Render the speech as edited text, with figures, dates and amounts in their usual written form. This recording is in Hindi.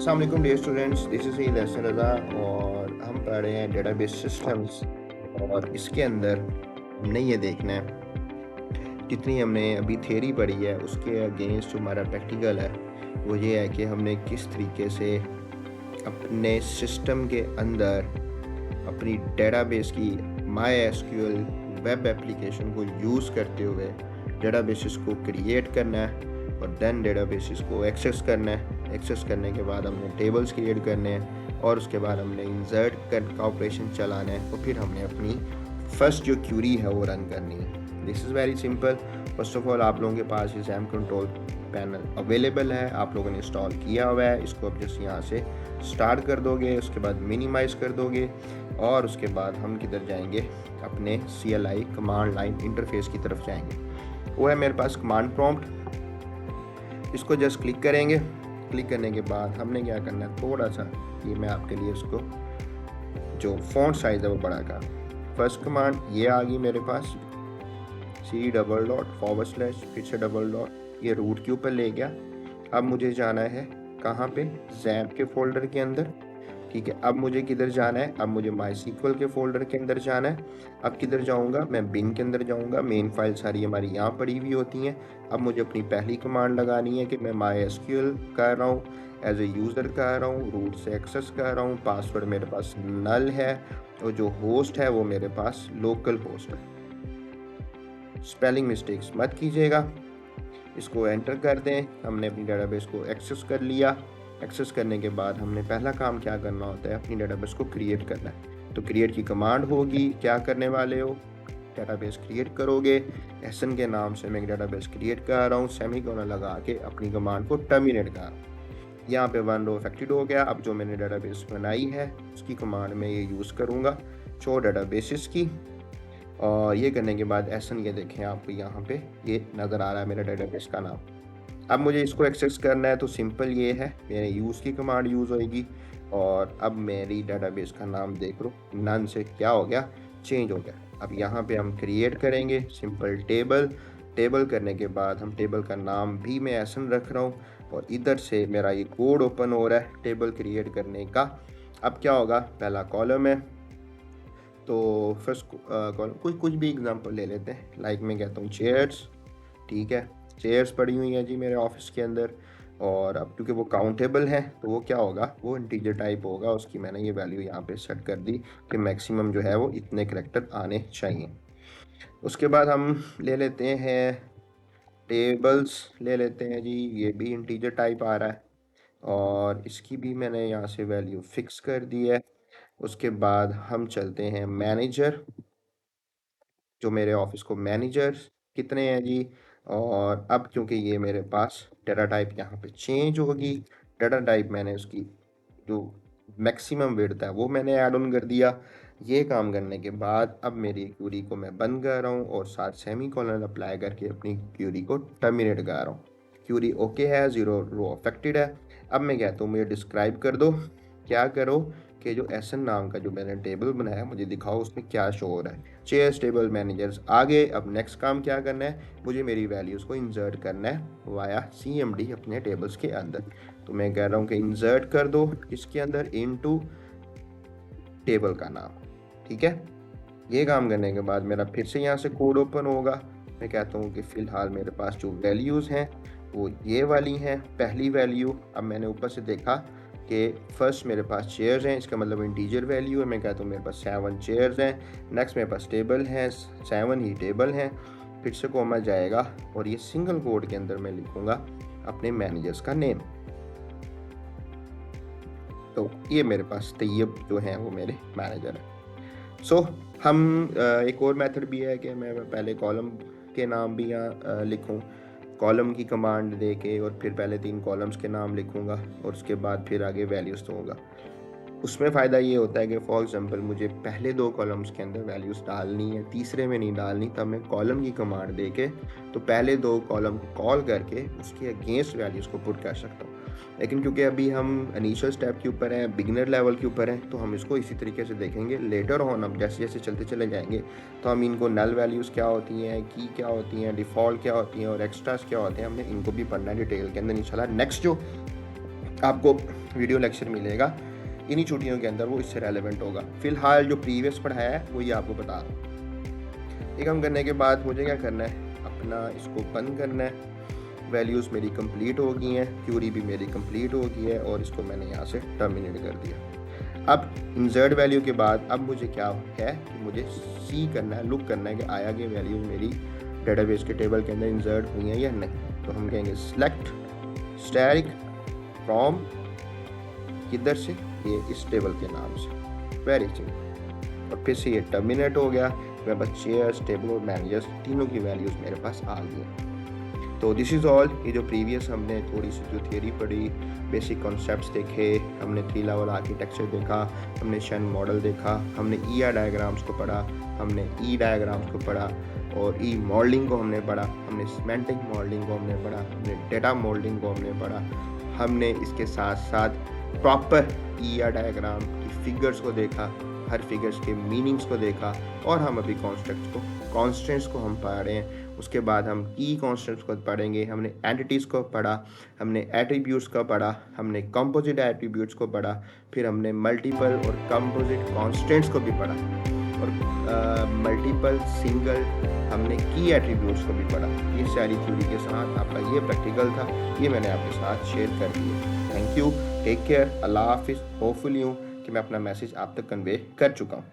अस्सलाम वालेकुम dear students, this is lesson Raza और हम पढ़ रहे हैं डेटाबेस सिस्टम्स। और इसके अंदर हमने ये देखना है जितनी हमने अभी थ्योरी पढ़ी है उसके अगेंस्ट जो हमारा प्रैक्टिकल है वो ये है कि हमने किस तरीके से अपने सिस्टम के अंदर अपनी डेटाबेस की माई एसक्यूएल वेब एप्लीकेशन को यूज़ करते हुए डेटाबेसिस को क्रिएट करना है और देन डेटाबेसिस को एक्सेस करना है। एक्सेस करने के बाद हमने टेबल्स क्रिएट करने हैं और उसके बाद हमने इंसर्ट का ऑपरेशन चलाना है और फिर हमने अपनी फर्स्ट जो क्यूरी है वो रन करनी है। This is very simple. First of all आप लोगों के पास ये XAMPP कंट्रोल पैनल अवेलेबल है, आप लोगों ने इंस्टॉल किया हुआ है। इसको अब जैसे यहाँ से स्टार्ट कर दोगे, उसके बाद मिनिमाइज़ कर दोगे और उसके बाद हम किधर जाएंगे, अपने CLI कमांड लाइन इंटरफेस की तरफ जाएंगे। वो है मेरे पास कमांड प्रॉम्प्ट। इसको जस्ट क्लिक करेंगे। क्लिक करने के बाद हमने क्या करना है, थोड़ा सा ये मैं आपके लिए इसको जो फॉन्ट साइज है वो बड़ा कर। फर्स्ट कमांड ये आ गई मेरे पास, C// फिर से डबल डॉट, ये रूट के ऊपर ले गया। अब मुझे जाना है कहाँ पे, XAMPP के फोल्डर के अंदर। ठीक है, अब मुझे किधर जाना है, अब मुझे MySQL के फोल्डर के अंदर जाना है। अब किधर जाऊंगा, मैं बिन के अंदर जाऊंगा। मेन फाइल सारी हमारी यहाँ पड़ी हुई होती हैं। अब मुझे अपनी पहली कमांड लगानी है कि मैं MySQL कर रहा हूँ, एज ए यूज़र कर रहा हूँ, रूट से एक्सेस कर रहा हूँ, पासवर्ड मेरे पास नल है और जो होस्ट है वो मेरे पास लोकल होस्ट है। स्पेलिंग मिस्टेक्स मत कीजिएगा। इसको एंटर कर दें। हमने अपनी डेटाबेस को एक्सेस कर लिया। एक्सेस करने के बाद हमने पहला काम क्या करना होता है, अपनी डेटाबेस को क्रिएट करना है। तो क्रिएट की कमांड होगी, क्या करने वाले हो, डेटाबेस क्रिएट करोगे। एसन के नाम से मैं एक डेटाबेस क्रिएट कर रहा हूँ, सेमीकोलन लगा के अपनी कमांड को टर्मिनेट कर रहा हूँ। यहाँ पे 1 रो इफेक्टेड हो गया। अब जो मैंने डेटाबेस बनाई है उसकी कमांड में ये यूज़ करूँगा, शो डेटाबेसिस की। और ये करने के बाद एसन के देखें आपको यहाँ पे ये नज़र आ रहा है मेरा डेटाबेस का नाम। अब मुझे इसको एक्सेस करना है तो सिंपल ये है, मेरे यूज़ की कमांड यूज़ होएगी। और अब मेरी डेटाबेस का नाम देख लो, नन से क्या हो गया, चेंज हो गया। अब यहाँ पे हम क्रिएट करेंगे सिंपल टेबल। टेबल करने के बाद हम टेबल का नाम भी मैं एसन रख रहा हूँ और इधर से मेरा ये कोड ओपन हो रहा है टेबल क्रिएट करने का। अब क्या होगा, पहला कॉलम है तो फर्स्ट कॉलम कुछ भी एग्जांपल ले लेते हैं। लाइक मैं कहता हूँ चेयर्स। ठीक है, चेयर्स पड़ी हुई हैं जी मेरे ऑफिस के अंदर। और अब क्योंकि वो काउंटेबल है तो वो क्या होगा, वो इंटीजर टाइप होगा। उसकी मैंने ये वैल्यू यहाँ पे सेट कर दी कि मैक्सिमम जो है वो इतने करैक्टर आने चाहिए। उसके बाद हम ले लेते हैं टेबल्स, ले लेते हैं जी, ये भी इंटीजर टाइप आ रहा है और इसकी भी मैंने यहाँ से वैल्यू फिक्स कर दी है। उसके बाद हम चलते हैं मैनेजर, जो मेरे ऑफिस को मैनेजर्स कितने हैं जी। और अब क्योंकि ये मेरे पास डाटा टाइप यहाँ पे चेंज होगी, डाटा टाइप मैंने उसकी जो मैक्सिमम विड्थ है वो मैंने ऐड ऑन कर दिया। ये काम करने के बाद अब मेरी क्यूरी को मैं बंद कर रहा हूँ और साथ सेमीकोलन अप्लाई करके अपनी क्यूरी को टर्मिनेट कर रहा हूँ। क्यूरी ओके है, 0 रो अफेक्टेड है। अब मैं कहता हूँ मुझे डिस्क्राइब कर दो, क्या करो कि जो एसन नाम का जो मैंने टेबल बनाया मुझे दिखाओ उसमें क्या शो हो रहा है। चेयर्स टेबल मैनेजर्स आगे। अब नेक्स्ट काम क्या करना है, मुझे मेरी वैल्यूज़ को इंसर्ट करना है वाया CMD अपने टेबल्स के अंदर। तो मैं कह रहा हूँ कि इंसर्ट कर दो इसके अंदर इनटू टेबल का नाम। ठीक है, ये काम करने के बाद मेरा फिर से यहाँ से कोड ओपन होगा। मैं कहता हूँ कि फ़िलहाल मेरे पास जो वैल्यूज़ हैं वो ये वाली हैं। पहली वैल्यू, अब मैंने ऊपर से देखा कि फर्स्ट मेरे पास चेयर्स हैं, इसका मतलब इंटीजर वैल्यू है। मैं कहता हूँ मेरे पास 7 चेयर्स हैं। नेक्स्ट मेरे पास टेबल हैं, 7 ही टेबल हैं। फिर से कोमा जाएगा और ये सिंगल कोड के अंदर मैं लिखूँगा अपने मैनेजर्स का नेम। तो ये मेरे पास तैयब जो हैं वो मेरे मैनेजर हैं। सो हम एक और मेथड भी है कि मैं पहले कॉलम के नाम भी यहाँ लिखूँ, कॉलम की कमांड दे के और फिर पहले 3 कॉलम्स के नाम लिखूँगा और उसके बाद फिर आगे वैल्यूज़ दूँगा। उसमें फ़ायदा ये होता है कि फॉर एग्जांपल मुझे पहले 2 कॉलम्स के अंदर वैल्यूज़ डालनी है, तीसरे में नहीं डालनी, तब मैं कॉलम की कमांड दे के तो पहले 2 कॉलम को कॉल करके उसके अगेंस्ट वैल्यूज़ को पुट कर सकता हूँ। लेकिन क्योंकि अभी हम इनिशियल स्टेप के ऊपर हैं, बिगिनर लेवल के ऊपर हैं, तो हम इसको इसी तरीके से देखेंगे। लेटर ऑन हम जैसे जैसे चलते चले जाएंगे तो हम इनको नल वैल्यूज़ क्या होती हैं, की क्या होती हैं, डिफ़ॉल्ट क्या होती हैं और एक्स्ट्रास क्या होते हैं, हमने इनको भी पढ़ना है डिटेल के अंदर इंशाल्लाह। नेक्स्ट जो आपको वीडियो लेक्चर मिलेगा इन्हीं छुट्टियों के अंदर, वो इससे रेलेवेंट होगा। फिलहाल जो प्रीवियस पढ़ाया है वो ये आपको बता रहा हूँ। ये काम करने के बाद मुझे क्या करना है, अपना इसको बंद करना है। वैल्यूज़ मेरी कंप्लीट हो गई हैं, क्यूरी भी मेरी कंप्लीट हो गई है और इसको मैंने यहाँ से टर्मिनेट कर दिया। अब इंसर्ट वैल्यू के बाद अब मुझे क्या है कि मुझे सी करना है, लुक करना है कि आया कि वैल्यूज़ मेरी डेटाबेस के टेबल के अंदर इंसर्ट हुई हैं या नहीं। तो हम कहेंगे सिलेक्ट स्टैटिक फ्रॉम, किधर से, ये इस टेबल के नाम से, वेरी सिंपल। और फिर से ये टर्मिनेट हो गया। मैं बस चेयर्स, टेबल और मैनेजर्स तीनों की वैल्यूज़ मेरे पास आ गई। तो दिस इज़ ऑल। ये जो प्रीवियस हमने थोड़ी सी जो थियरी पढ़ी, बेसिक कॉन्सेप्ट्स देखे, हमने 3 लेवल आर्किटेक्चर देखा, हमने शन मॉडल देखा, हमने ER डायग्राम्स को पढ़ा, हमने E डायग्राम्स को पढ़ा और E मॉडलिंग को हमने पढ़ा, हमने सिमेंटिक मॉडलिंग को हमने पढ़ा, हमने डेटा मॉडलिंग को हमने पढ़ा, हमने इसके साथ साथ प्रॉपर ER डायग्राम की फिगर्स को देखा, हर फिगर्स के मीनिंग्स को देखा और हम अभी कॉन्स्टेंट्स को हम पढ़ रहे हैं। उसके बाद हम की कॉन्स्टेंट्स को पढ़ेंगे। हमने एंटिटीज़ को पढ़ा, हमने एट्रीब्यूट्स को पढ़ा, हमने कंपोजिट एट्रीब्यूट्स को पढ़ा, फिर हमने मल्टीपल और कंपोजिट कॉन्स्टेंट्स को भी पढ़ा और मल्टीपल सिंगल हमने की एट्रीब्यूट्स को भी पढ़ा। ये सारी थ्योरी के साथ आपका ये प्रैक्टिकल था, ये मैंने आपके साथ शेयर कर दिया। थैंक यू, टेक केयर, अल्लाह हाफिज़। होपफुली हूँ कि मैं अपना मैसेज आप तक कन्वे कर चुका हूँ।